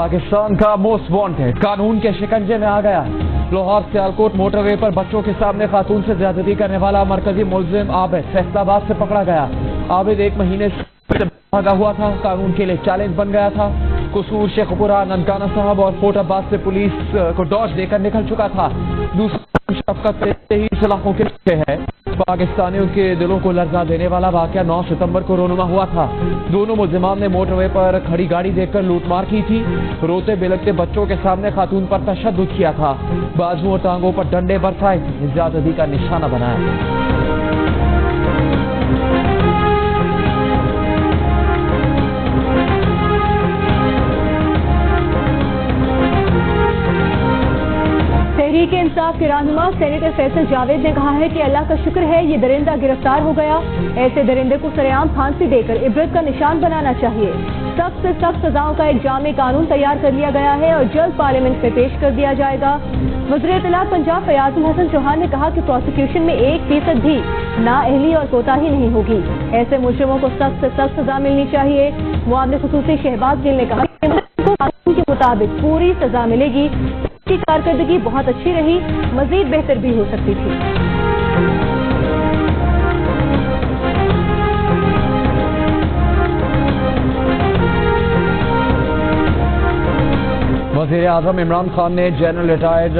पाकिस्तान का most wanted कानून के शिकंजे में आ गया। लाहौर सियालकोट मोटरवे पर बच्चों के सामने खातून से ज्यादती करने वाला मरकजी मुलजिम आबिद फैसलाबाद से पकड़ा गया। आबिद 1 महीने से भागा हुआ था, कानून के लिए चैलेंज बन गया था। कसूर शेखपुरा, ननकाना साहब और फोर्टाबाद से पुलिस को डॉज देकर निकल चुका था। दूसरी शफकत से ही सलाखों के पीछे है। पाकिस्तानियों के दिलों को लर्जा देने वाला वाकया 9 सितंबर को रोनुमा हुआ था। दोनों मुलजिमान ने मोटरवे पर खड़ी गाड़ी देखकर लूटमार की थी। रोते बिलखते बच्चों के सामने खातून पर तशद्दुद किया था। बाजुओं और टांगों पर डंडे बरसाए थे, ज्यादती का निशाना बनाया। तहरीक इंसाफ के रहनुमा सेनेटर फैसल जावेद ने कहा है कि अल्लाह का शुक्र है ये दरिंदा गिरफ्तार हो गया। ऐसे दरिंदे को सरेआम फांसी देकर इबरत का निशान बनाना चाहिए। सख्त से सख्त सजाओं का एक जामे कानून तैयार कर लिया गया है और जल्द पार्लियामेंट में पेश कर दिया जाएगा। वज़ीर इत्तलात पंजाब फयाज़ हसन चौहान ने कहा कि प्रोसिक्यूशन में 1% भी नाअहली और कोताही नहीं होगी। ऐसे मुजरिमों को सख्त से सख्त सजा मिलनी चाहिए। मुआविन खुसूसी शहबाज गिल ने कहा कि कानून के मुताबिक पूरी सजा मिलेगी। की कारकर्दगी बहुत अच्छी रही, मजीद बेहतर भी हो सकती थी। वज़ीर आज़म इमरान खान ने जनरल रिटायर्ड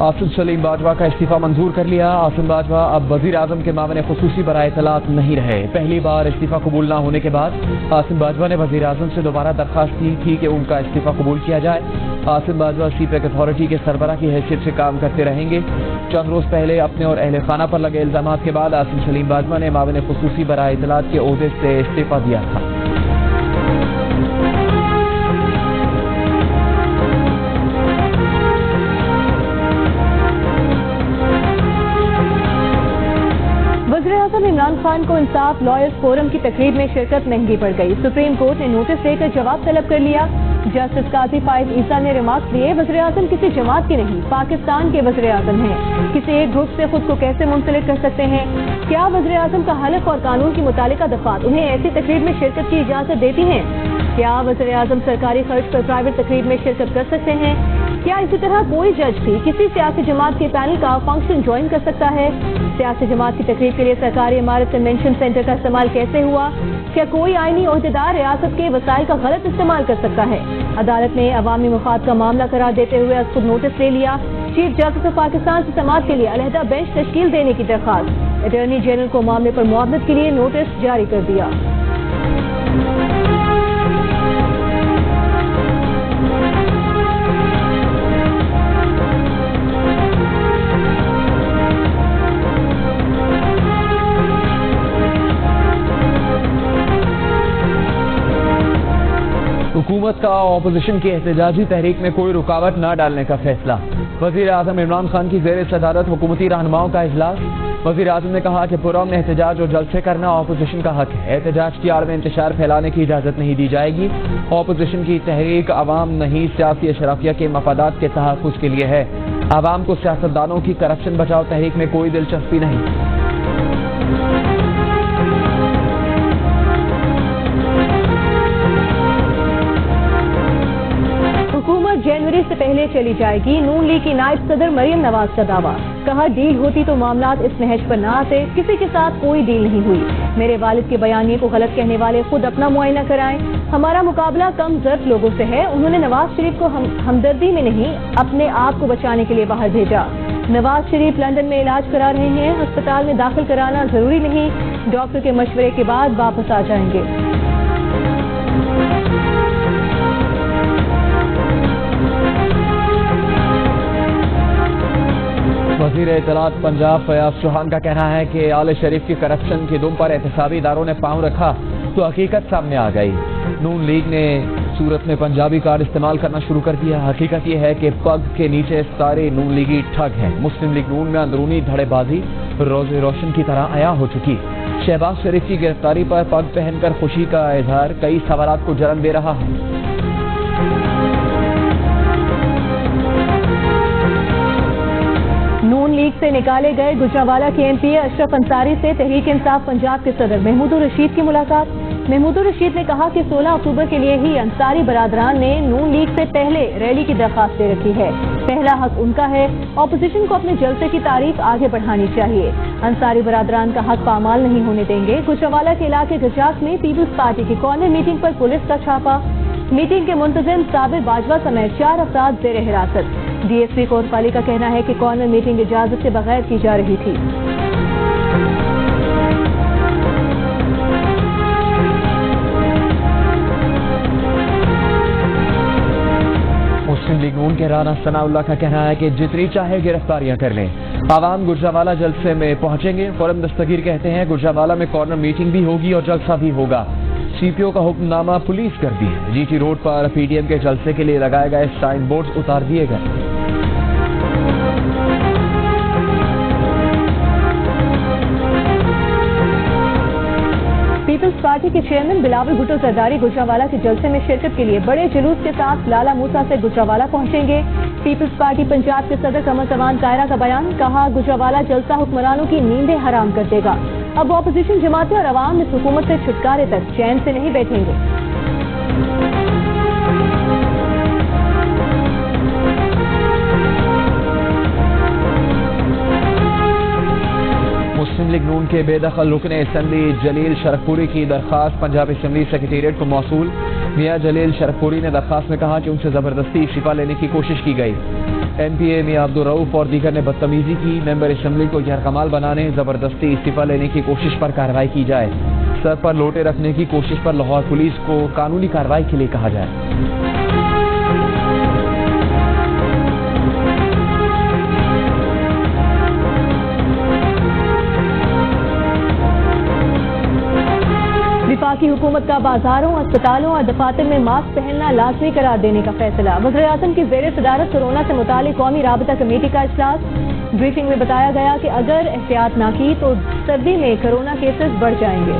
आसिम सलीम बाजवा का इस्तीफा मंजूर कर लिया। आसिम बाजवा अब वज़ीर आज़म के मामले खुसूसी बराए इत्तलात नहीं रहे। पहली बार इस्तीफा कबूल न होने के बाद आसिम बाजवा ने वज़ीर आज़म से दोबारा दरख्वास्त की थी कि उनका इस्तीफा कबूल किया जाए। आसिम बाजवा सीपेक अथॉरिटी के सरबराह की हैसियत से काम करते रहेंगे। चंद रोज पहले अपने और अहले खाना पर लगे इल्जामात के बाद आसिम सलीम बाजवा ने मामले खुसूसी बराए इत्तलात के ओहदे से इस्तीफा दिया था। इमरान खान को इंसाफ लॉयर्स फोरम की तकरीब में शिरकत महंगी पड़ गई। सुप्रीम कोर्ट ने नोटिस देकर जवाब तलब कर लिया। जस्टिस काजी फाइज ईसा ने रिमार्क्स दिए, वज़ीर आज़म किसी जमात के नहीं, पाकिस्तान के वज़ीर आज़म हैं। किसी एक ग्रुप से खुद को कैसे मुंसलिक कर सकते हैं? क्या वज़ीर आज़म का हलफ और कानून की मुतालिका दफात उन्हें ऐसी तकरीब में शिरकत की इजाजत देती हैं? क्या वज़ीर आज़म सरकारी खर्च पर प्राइवेट तकरीब में शिरकत कर सकते हैं? क्या इसी तरह कोई जज भी किसी सियासी जमात के पैनल का फंक्शन ज्वाइन कर सकता है? सियासी जमात की तकरीब के लिए सरकारी इमारत कन्वेंशन सेंटर का इस्तेमाल कैसे हुआ? क्या कोई आईनी ओहदेदार रियासत के वसाइल का गलत इस्तेमाल कर सकता है? अदालत ने अवामी मफाद का मामला करार देते हुए खुद नोटिस ले लिया। चीफ जस्टिस ऑफ पाकिस्तान से समाअत के लिए अलहदा बेंच तश्कील देने की दरख्वास्त। अटॉर्नी जनरल को मामले पर मुआवनत के लिए नोटिस जारी कर दिया। हुकूमत का ऑपोजिशन की एहतजाजी तहरीक में कोई रुकावट न डालने का फैसला। वज़ीर आज़म इमरान खान की ज़ेर सदारत हुकूमती रहनुमाओं का इजलास। वज़ीर आज़म ने कहा कि पुरअमन एहतजाज और जलसे करना ऑपोजिशन का हक है। एहतजाज की आड़ में इंतशार फैलाने की इजाज़त नहीं दी जाएगी। ऑपोजिशन की तहरीक अवाम नहीं सियासी अशराफिया के मफादात के तहफ़्फ़ुज़ के लिए है। अवाम को सियासतदानों की करप्शन बचाओ तहरीक में कोई दिलचस्पी नहीं। जनवरी से पहले चली जाएगी, नून लीग की नायब सदर मरियम नवाज का दावा। कहा डील होती तो मामलात इस नहज पर न आते। किसी के साथ कोई डील नहीं हुई। मेरे वालिद के बयानिए को गलत कहने वाले खुद अपना मुआयना कराएं। हमारा मुकाबला कम ज़र्फ लोगों से है। उन्होंने नवाज शरीफ को हमदर्दी में नहीं, अपने आप को बचाने के लिए बाहर भेजा। नवाज शरीफ लंदन में इलाज करा रहे हैं। अस्पताल में दाखिल कराना जरूरी नहीं, डॉक्टर के मशवरे के बाद वापस आ जाएंगे। वज़ीर इत्तलात पंजाब फयाज़ चौहान का कहना है कि आले शरीफ की करप्शन की दुम पर एहतसाबी इदारों ने पांव रखा तो हकीकत सामने आ गई। नून लीग ने सूरत में पंजाबी कार्ड इस्तेमाल करना शुरू कर दिया। हकीकत यह है कि पग के नीचे सारे नून लीगी ठग हैं। मुस्लिम लीग नून में अंदरूनी धड़ेबाजी रोज़े रोशन की तरह आया हो चुकी। शहबाज शरीफ की गिरफ्तारी पर पग पहनकर खुशी का इजहार कई सवालात को जन्म दे रहा है। नून लीग से निकाले गए गुजरांवाला के एमपी अशरफ अंसारी से तहरीक इंसाफ पंजाब के सदर महमूद रशीद की मुलाकात। महमूदुर रशीद ने कहा कि 16 अक्टूबर के लिए ही अंसारी बरादरान ने नून लीग से पहले रैली की दरख्वास्त दे रखी है। पहला हक उनका है, ऑपोजिशन को अपने जलसे की तारीख आगे बढ़ानी चाहिए। अंसारी बरादरान का हक पामाल नहीं होने देंगे। गुजरांवाला के इलाके गजाक में पीपल्स पार्टी की कॉर्नर मीटिंग पर पुलिस का छापा। मीटिंग के मुंतजिम साबिर बाजवा समेत 4 अफराद जेर हिरासत। डीएसपी कोतवाली का कहना है कि कॉर्नर मीटिंग इजाजत से बगैर की जा रही थी। मुस्लिम लीग नून के राना सनाउल्लाह का कहना है कि जितनी चाहे गिरफ्तारियां कर लें, आवाम गुजरांवाला जलसे में पहुंचेंगे। फौरन दस्तगीर कहते हैं गुजरांवाला में कॉर्नर मीटिंग भी होगी और जलसा भी होगा। सीपीओ का हुक्मनामा पुलिस कर दी है। जीटी रोड पर पीडीएम के जलसे के लिए लगाए गए साइन बोर्ड उतार दिए गए। पीपल्स पार्टी के चेयरमैन बिलावल भुट्टो जरदारी गुजरांवाला के जलसे में शिरकत के लिए बड़े जुलूस के साथ लाला मूसा से गुजरांवाला पहुंचेंगे। पीपल्स पार्टी पंजाब के सदर कमर जमान कायरा का बयान, कहा गुजरांवाला जलसा हुक्मरानों की नींदें हराम कर देगा। अब अपोजिशन जमातें और अवाम इस हुकूमत से छुटकारे तक चैन से नहीं बैठेंगे। मुस्लिम लीग नून के बेदखल रुकन असम्बली जलील शरफपुरी की दरखास्त पंजाब असम्बली सेक्रेटेरिएट को मौसूल। मियां जलील शरफपुरी ने दरखास्त में कहा कि उनसे जबरदस्ती इस्तीफा लेने की कोशिश की गई। एमपीए मियां अब्दुल रऊफ और दीगर ने बदतमीजी की। मेंबर असम्बली को यरकमाल बनाने, जबरदस्ती इस्तीफा लेने की कोशिश पर कार्रवाई की जाए। सर पर लोटे रखने की कोशिश पर लाहौर पुलिस को कानूनी कार्रवाई के लिए कहा जाए। वफाकी हुकूमत का बाजारों, अस्पतालों और दफातर में मास्क पहनना लाजमी करार देने का फैसला। वज़ीर-ए-आज़म की ज़ेर सदारत कोरोना से मुतालिक कौमी राबता कमेटी का इजलास। ब्रीफिंग में बताया गया कि अगर एहतियात ना की तो सर्दी में कोरोना केसेस बढ़ जाएंगे।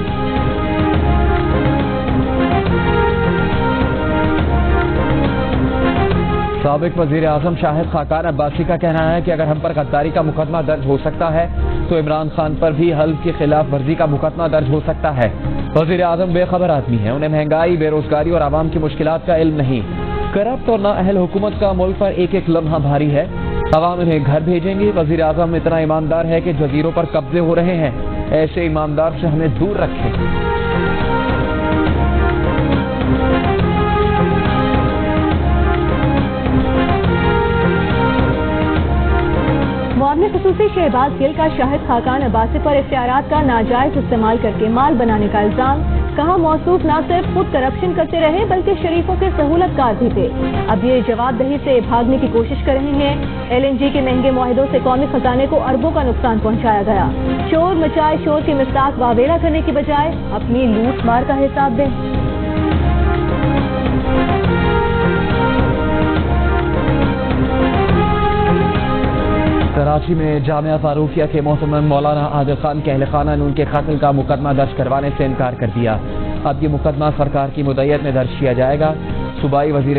साबिक वज़ीर-ए-आज़म शाहिद खाकान अब्बासी का कहना है कि अगर हम पर गद्दारी का मुकदमा दर्ज हो सकता है तो इमरान खान पर भी हल्फ की खिलाफ वर्जी का मुकदमा दर्ज हो सकता है। वज़ीर-ए-आज़म बेखबर आदमी है, उन्हें महंगाई, बेरोजगारी और आवाम की मुश्किलात का इल्म नहीं। करप्ट और नाअहल हुकूमत का मुल्क पर एक एक लम्हा भारी है। आवाम इन्हें घर भेजेंगे। वज़ीर-ए-आज़म इतना ईमानदार है कि जजीरों पर कब्जे हो रहे हैं। ऐसे ईमानदार से हमें दूर रखें। मुआवने खसूसी शहबाज गिल का शाहिद खाकान अब्बासी पर इख्तियारात का नाजायज इस्तेमाल करके माल बनाने का इल्जाम। कहा मौसूफ न सिर्फ खुद करप्शन करते रहे बल्कि शरीफों के सहूलतकार भी थे। अब ये जवाबदही से भागने की कोशिश कर रहे हैं। LNG के महंगे मुआहिदों से कौमी खजाने को अरबों का नुकसान पहुंचाया गया। शोर मचाए शोर की मिसाक वावेला करने की बजाय अपनी लूट मार का हिसाब दें। कराची में जामिया फारूकिया के मोहतरम मौलाना आदिल खान के अहल खाना ने उनके कत्ल का मुकदमा दर्ज करवाने से इनकार कर दिया। अब ये मुकदमा सरकार की मुद्दत में दर्ज किया जाएगा। सूबाई वजीर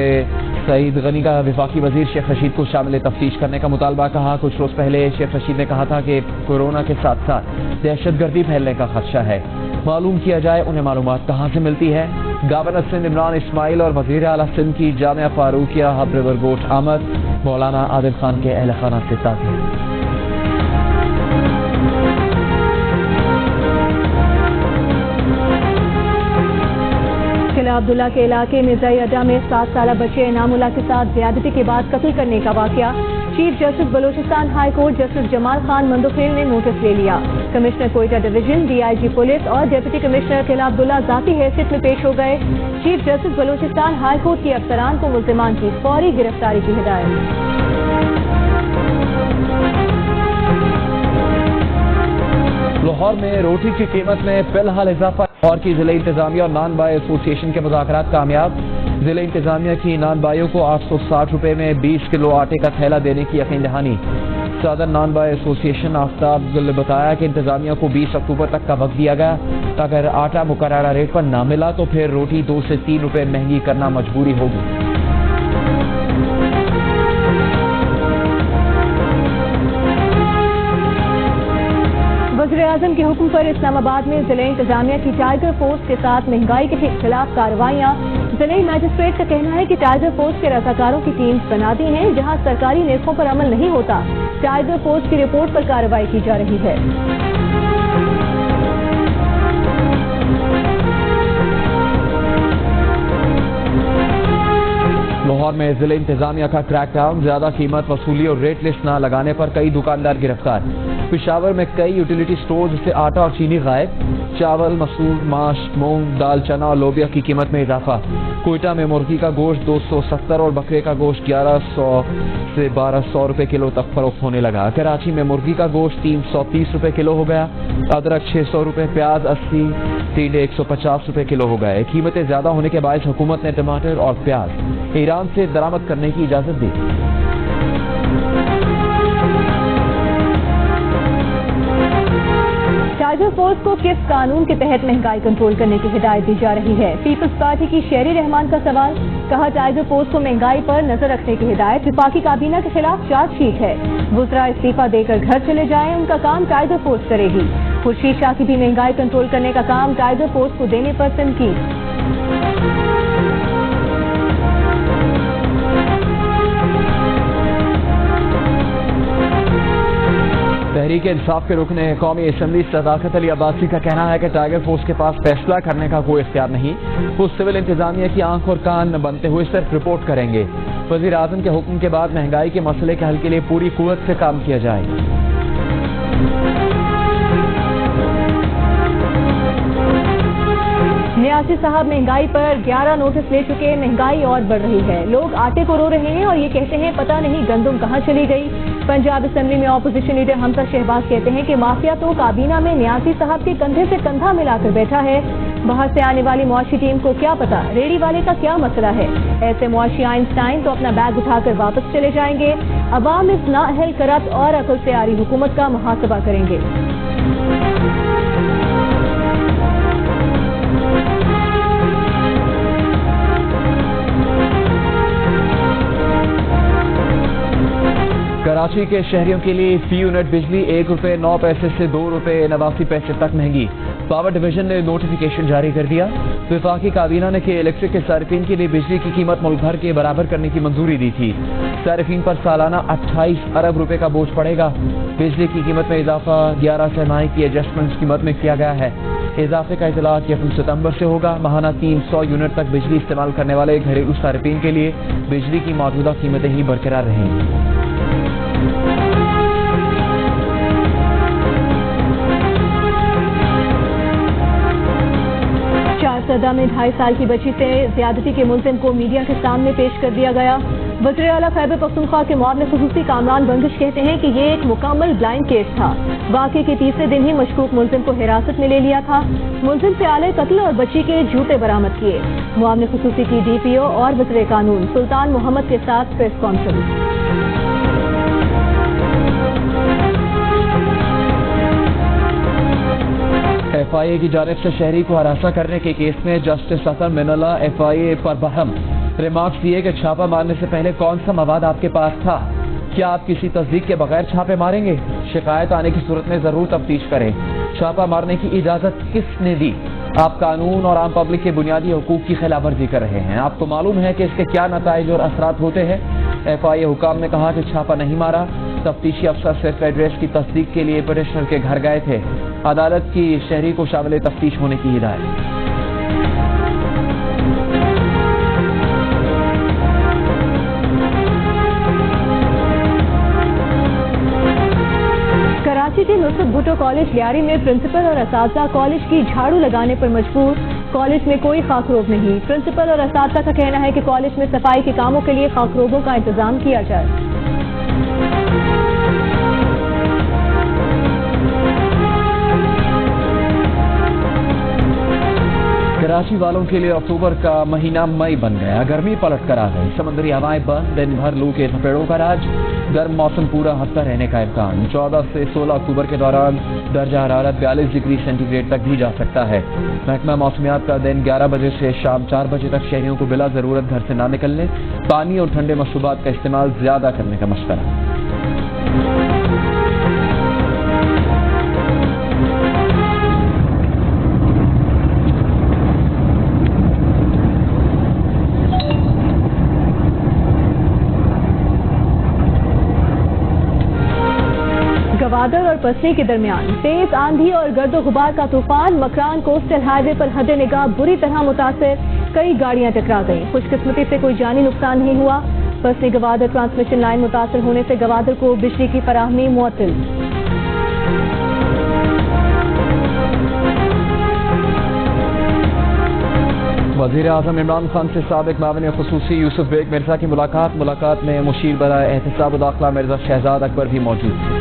सईद गनी का वफाकी वजीर शेख रशीद को शामिल तफ्तीश करने का मुतालबा। कहा कुछ रोज पहले शेख रशीद ने कहा था कि कोरोना के साथ साथ दहशतगर्दी फैलने का खदशा है। मालूम किया जाए उन्हें मालूमात कहाँ से मिलती है। गवर्नर सिंध इमरान इस्माइल और वजीर आला सिंध की जामिया फारूकिया हब रिवरगोट आमद। मौलाना आदिल खान के अहल खाना से ताज़ियत। किला अब्दुल्ला के इलाके में जई अड्डा में 7 साला बच्चे इनामुल्लाह के साथ ज्यादती के बाद कत्ल करने का वाकया। Chief justice Balochistan high court justice Jamal Khan Mandokhel ने नोटिस ले लिया। Commissioner Quetta division, DIG police और डिप्टी कमिश्नर किला अब्दुल्ला जाती हैसियत में पेश हो गए। Chief justice Balochistan high court के अफसरान को मुल्जिमान की फौरी गिरफ्तारी की हिदायत। लाहौर में रोटी की कीमत में फिलहाल इजाफा। लाहौर की जिला इंतजामिया और नान बाई एसोसिएशन के मुज़ाकरात कामयाब। जिला इंतजामिया की नान बाइयों को 860 रुपए में 20 किलो आटे का थैला देने की यकीन दहानी। सदर नान बाई एसोसिएशन आफ्ताब गुल ने बताया कि इंतजामिया को 20 अक्टूबर तक का वक्त दिया गया। अगर आटा मुकर्ररा रेट पर ना मिला तो फिर रोटी 2 से 3 रुपए महंगी करना मजबूरी होगी। वज़ीर-ए-आज़म के हुक्म पर इस्लामाबाद में जिला इंतजामिया की टाइगर फोर्स के साथ महंगाई के खिलाफ कार्रवाइयाँ। जिला मैजिस्ट्रेट का कहना है कि टाइगर फोर्स के रजाकारों की टीम्स बना दी हैं। जहां सरकारी निर्खों पर अमल नहीं होता, टाइगर फोर्स की रिपोर्ट पर कार्रवाई की जा रही है। लाहौर में जिला इंतजामिया का क्रैकडाउन, ज्यादा कीमत वसूली और रेट लिस्ट न लगाने पर कई दुकानदार गिरफ्तार। पेशावर में कई यूटिलिटी स्टोर से आटा और चीनी गायब। चावल, मसूर, माश, मूंग, दाल, चना और लोबिया की कीमत में इजाफा। कोयटा में मुर्गी का गोश्त 270 और बकरे का गोश्त 1100 से 1200 रुपए किलो तक फरोख्त होने लगा। कराची में मुर्गी का गोश्त 330 रुपए किलो हो गया। अदरक 600 रुपए, प्याज 80, टींडे 150 रुपए किलो हो गए। कीमतें ज्यादा होने के बायस हुकूमत ने टमाटर और प्याज ईरान से दरामद करने की इजाजत दी। टाइगर फोर्स को किस कानून के तहत महंगाई कंट्रोल करने की हिदायत दी जा रही है? पीपल्स पार्टी की शेरी रहमान का सवाल। कहा, टाइगर फोर्स को महंगाई पर नजर रखने की हिदायत। विफाकी काबीना के खिलाफ चार्जशीट है। वुज़रा इस्तीफा देकर घर चले जाएं, उनका काम टाइगर फोर्स करेगी। खुर्शीद शाह की भी महंगाई कंट्रोल करने का काम टाइगर फोर्स को देने पर तनकीद। तहरीक-ए-इंसाफ के रुकने कौमी असम्बली सदाकत अली अब्बासी का कहना है कि टाइगर फोर्स के पास फैसला करने का कोई इख्तियार नहीं। वो सिविल इंतजामिया की आंख और कान बनते हुए सिर्फ रिपोर्ट करेंगे। वज़ीर-ए-आज़म के हुक्म के बाद महंगाई के मसले के हल के लिए पूरी कुव्वत से काम किया जाए। न्यासी साहब महंगाई पर 11 नोटिस ले चुके। महंगाई और बढ़ रही है। लोग आटे को रो रहे हैं और ये कहते हैं पता नहीं गंदम कहाँ चली गई। पंजाब असेंबली में ऑपोजिशन लीडर हमजा शहबाज कहते हैं कि माफिया तो काबीना में न्यासी साहब के कंधे से कंधा मिलाकर बैठा है। बाहर से आने वाली मुआशी टीम को क्या पता रेडी वाले का क्या मसला है। ऐसे मुआशी आइंस्टाइन तो अपना बैग उठाकर वापस चले जाएंगे। अवाम इस नाअहल, करप्ट और अकल से आरी हुकूमत का मुहासबा करेंगे। कराची के शहरियों के लिए फी यूनिट बिजली 1 रुपए 9 पैसे से 2 रुपए 89 पैसे तक महंगी। पावर डिवीजन ने नोटिफिकेशन जारी कर दिया। विफाकी काबीना ने के इलेक्ट्रिक के सार्फिन के लिए बिजली की कीमत मुल्क भर के बराबर करने की मंजूरी दी थी। सार्फिन पर सालाना 28 अरब रुपए का बोझ पड़ेगा। बिजली की कीमत में इजाफा 11 सरमाई की एडजस्टमेंट कीमत में किया गया है। इजाफे का इतलाक 1 सितंबर से होगा। माहाना 300 यूनिट तक बिजली इस्तेमाल करने वाले घरेलू सार्फिन के लिए बिजली की मौजूदा कीमतें ही बरकरार रहेंगी। सदा में 2.5 साल की बच्ची से ज्यादती के मुलजिम को मीडिया के सामने पेश कर दिया गया। वज़ीर आला खैबर पख्तूनख्वा के मुआविन ख़ुसूसी कामरान बंदिश कहते हैं कि ये एक मुकम्मल ब्लाइंड केस था। वाक़े के तीसरे दिन ही मशकूक मुलजिम को हिरासत में ले लिया था। मुलजिम से आले कत्ल और बच्ची के जूते बरामद किए। मुआविन ख़ुसूसी की DPO और वज़ीर कानून सुल्तान मोहम्मद के साथ प्रेस कॉन्फ्रेंस। FIA की जानिब से शहरी को हरासा करने के केस में जस्टिस असद मिनल्ला FIA पर बहम। रिमार्क्स दिए कि छापा मारने से पहले कौन सा मवाद आपके पास था? क्या आप किसी तस्दीक के बगैर छापे मारेंगे? शिकायत आने की सूरत में जरूर तफ्तीश करें। छापा मारने की इजाजत किसने दी? आप कानून और आम पब्लिक के बुनियादी हुकूक की खिलाफवर्जी कर रहे हैं। आपको मालूम है कि इसके क्या नताइज और असरात होते हैं। FIA हुकाम ने कहा कि छापा नहीं मारा। तफ्तीशी अफसर सिर्फ एड्रेस की तस्दीक के लिए पिटिशनर के घर गए थे। अदालत की शहरी को शामिल तफ्तीश होने की हिदायत। कराची के नुसरत भुट्टो कॉलेज लियारी में प्रिंसिपल और असातिज़ा कॉलेज की झाड़ू लगाने पर मजबूर। कॉलेज में कोई खाकरोग नहीं। प्रिंसिपल और असातिज़ा का कहना है कि कॉलेज में सफाई के कामों के लिए खाकरोगों का इंतजाम किया जाए। कराची वालों के लिए अक्टूबर का महीना मई बन गया। गर्मी पलट कर आ गई। समंदरी हवाएं बंद, दिन भर लू के थपेड़ों का राज। गर्म मौसम पूरा हफ्ता रहने का इम्कान। 14 से 16 अक्टूबर के दौरान दर्जा हरारत 42 डिग्री सेंटीग्रेड तक भी जा सकता है। महकमा मौसमियात का दिन 11 बजे से शाम 4 बजे तक शहरियों को बिला जरूरत घर से ना निकलने, पानी और ठंडे मशरूबात का इस्तेमाल ज्यादा करने का मशवरा। गवादर और पसली के दरमियान तेज आंधी और गर्दो गुबार का तूफान। मकरान कोस्टल हाईवे पर हद निगाह बुरी तरह मुतासिर, कई गाड़ियां टकरा गईं। खुशकिस्मती से कोई जानी नुकसान नहीं हुआ। पसली गवादर ट्रांसमिशन लाइन मुतासिर होने से गवादर को बिजली की फराहमी मुअत्तल। वज़ीर-ए-आज़म इमरान खान से साबिक माविन ख़ुसूसी यूसुफ बेग मिर्ज़ा की मुलाकात में मुशीर बराए एहतिसाब दाखिला मिर्ज़ा शहजाद अकबर भी मौजूद थे।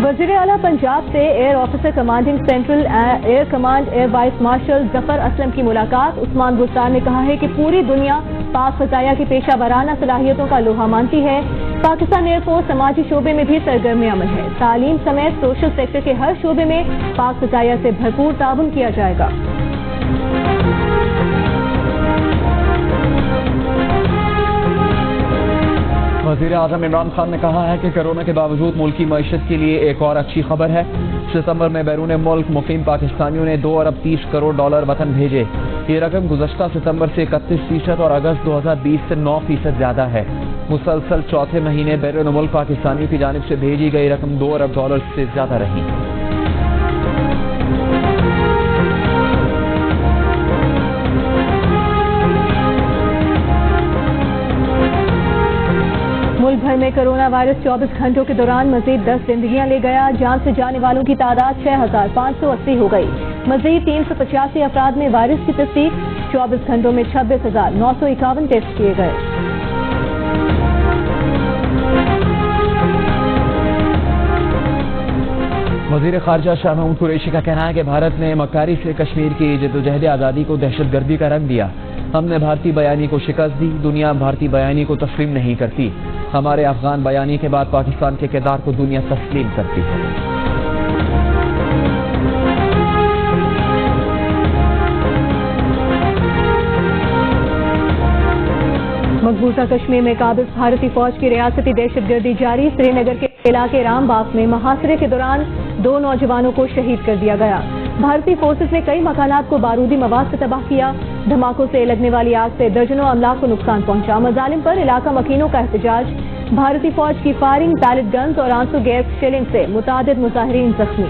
वज़ीर आला पंजाब से air officer commanding central air command air vice marshal Zafar Aslam की मुलाकात। उस्मान गुस्तार ने कहा है कि पूरी दुनिया पाक फ़ज़ाइया की पेशा वराना सलाहियतों का लोहा मानती है। पाकिस्तान एयरफोर्स समाजी शोबे में भी सरगर्म अमल है। तालीम समेत सोशल सेक्टर के हर शोबे में पाक फ़ज़ाइया से भरपूर ताउन किया जाएगा। वज़ीर-ए-आज़म इमरान खान ने कहा है कि कोरोना के बावजूद मुल्की मईशत के लिए एक और अच्छी खबर है। सितंबर में बैरून मुल्क मुकीम पाकिस्तानियों ने 2 अरब 30 करोड़ डॉलर वतन भेजे। ये रकम गुज़श्ता सितंबर से 31% और अगस्त 2020 से 9% ज़्यादा है। मुसलसल चौथे महीने बैरून मुल्क पाकिस्तानियों की जानिब से भेजी गई रकम 2 अरब डॉलर से ज़्यादा रही। मुल्क भर में कोरोना वायरस 24 घंटों के दौरान मजीद 10 जिंदगियां ले गया। जान से जाने वालों की तादाद 6,580 हो गई। मजीद 385 अफराद में वायरस की तस्दीक। 24 घंटों में 26,951 टेस्ट किए गए। वज़ीर ख़ारिजा शाह महमूद कुरैशी का कहना है कि भारत ने मक्कारी से कश्मीर की जद्दोजहद आज़ादी को दहशतगर्दी का रंग दिया। हमने भारतीय बयानी को शिकस्त दी। दुनिया भारतीय बयानी को तस्लीम नहीं करती। हमारे अफगान बयानी के बाद पाकिस्तान के किरदार को दुनिया तस्लीम करती है। मकबूजा कश्मीर में काबिज भारतीय फौज की रियासती दहशतगर्दी जारी। श्रीनगर के इलाके रामबाग में मुहासरे के दौरान 2 नौजवानों को शहीद कर दिया गया। भारतीय फोर्सेस ने कई मकानात को बारूदी मवाद से तबाह किया। धमाकों से लगने वाली आग से दर्जनों अमलाक को नुकसान पहुंचा। मजालिम पर इलाका मकीनों का एहतजाज। भारतीय फौज की फायरिंग, पैलेट गन्स और आंसू गैस शेलिंग से मुतादिद मुजाहिरीन जख्मी।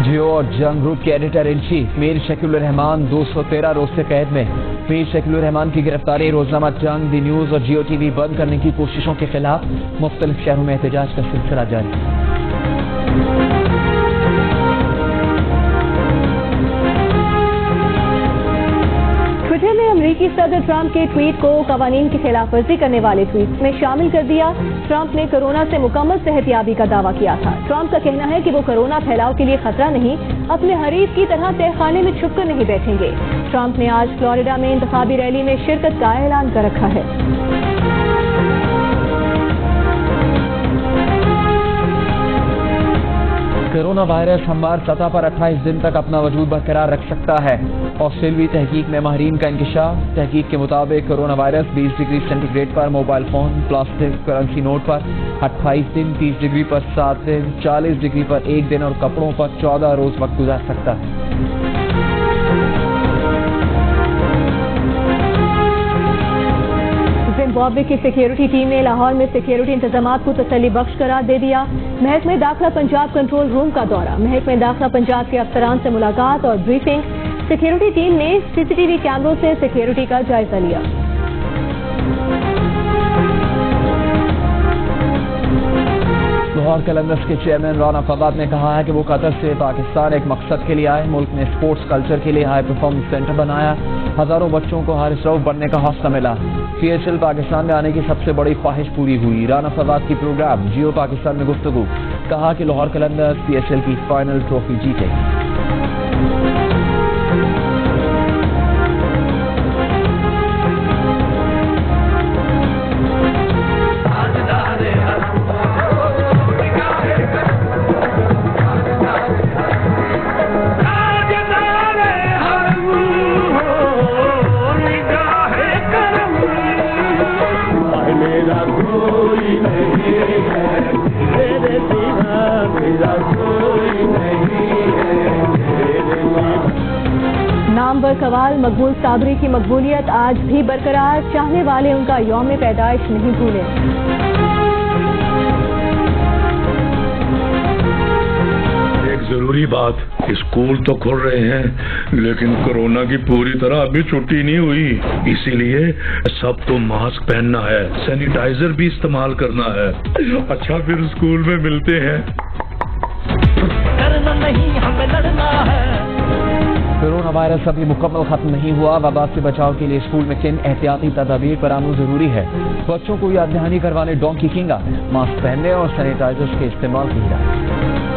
जियो और जंग ग्रुप के editor in chief Mir Shakeel Rahman 213 रोज से कैद में। मीर शकील रहमान की गिरफ्तारी, रोजनामा जंग, दी न्यूज और जियो टीवी बंद करने की कोशिशों के खिलाफ मुख्तलिफ शहरों में एहतजाज का सिलसिला जारी। ट्विटर ने अमेरिकी सदर ट्रंप के ट्वीट को कवानीन की खिलाफ वर्जी करने वाले ट्वीट में शामिल कर दिया। ट्रंप ने कोरोना से मुकम्मल सेहतयाबी का दावा किया था। ट्रंप का कहना है कि वो कोरोना फैलाव के लिए खतरा नहीं, अपने हरीफ की तरह तहखाने में छुपकर नहीं बैठेंगे। ट्रंप ने आज फ्लोरिडा में इंतखाबी रैली में शिरकत का ऐलान कर रखा है। कोरोना वायरस हमवार सतह पर 28 दिन तक अपना वजूद बरकरार रख सकता है। ऑस्ट्रेलियाई तहकीक में माहिरीन का इंकशाफ। तहकीक के मुताबिक कोरोना वायरस 20 डिग्री सेंटीग्रेड पर mobile phone, plastic, currency note पर 28 दिन, 30 डिग्री पर 7 दिन, 40 डिग्री पर 1 दिन और कपड़ों पर 14 रोज वक्त गुजार सकता है। जिम्बाब्वे की सिक्योरिटी टीम ने लाहौर में सिक्योरिटी इंतजामात को तसल्ली बख्श करार दे दिया। महकमे दाखिला पंजाब कंट्रोल रूम का दौरा। महकमे दाखिला पंजाब के अफसरान से मुलाकात और ब्रीफिंग। सिक्योरिटी टीम ने सीसीटीवी कैमरों से सिक्योरिटी का जायजा लिया। लाहौर कलंदर्स के चेयरमैन राना फवाद ने कहा है कि वो कतर से पाकिस्तान एक मकसद के लिए आए। मुल्क ने स्पोर्ट्स कल्चर के लिए हाई परफॉर्मेंस सेंटर बनाया। हजारों बच्चों को हारिस रऊफ बनने का हौसला मिला। PSL पाकिस्तान में आने की सबसे बड़ी ख्वाहिश पूरी हुई। राना फवाद की प्रोग्राम जियो पाकिस्तान में गुफ्तगू। कहा कि लाहौर कलंदर्स PSL की फाइनल ट्रॉफी जीतेगी। मेरा कोई नहीं है, नामवर कवाल मकबूल साबरी की मकबूलियत आज भी बरकरार, चाहने वाले उनका यौम पैदाइश नहीं भूले। एक जरूरी बात, स्कूल तो खुल रहे हैं लेकिन कोरोना की पूरी तरह अभी छुट्टी नहीं हुई, इसीलिए सबको मास्क पहनना है, सैनिटाइजर भी इस्तेमाल करना है। अच्छा फिर स्कूल में मिलते हैं। डरना नहीं, हमें लड़ना है। कोरोना वायरस अभी मुकम्मल खत्म नहीं हुआ। वबा से बचाव के लिए स्कूल में किन एहतियाती तदाबीर पर आना जरूरी है? बच्चों को याद दहानी करवाने डोंकी किंग मास्क पहनने और सैनिटाइजर्स के इस्तेमाल की हिदायत।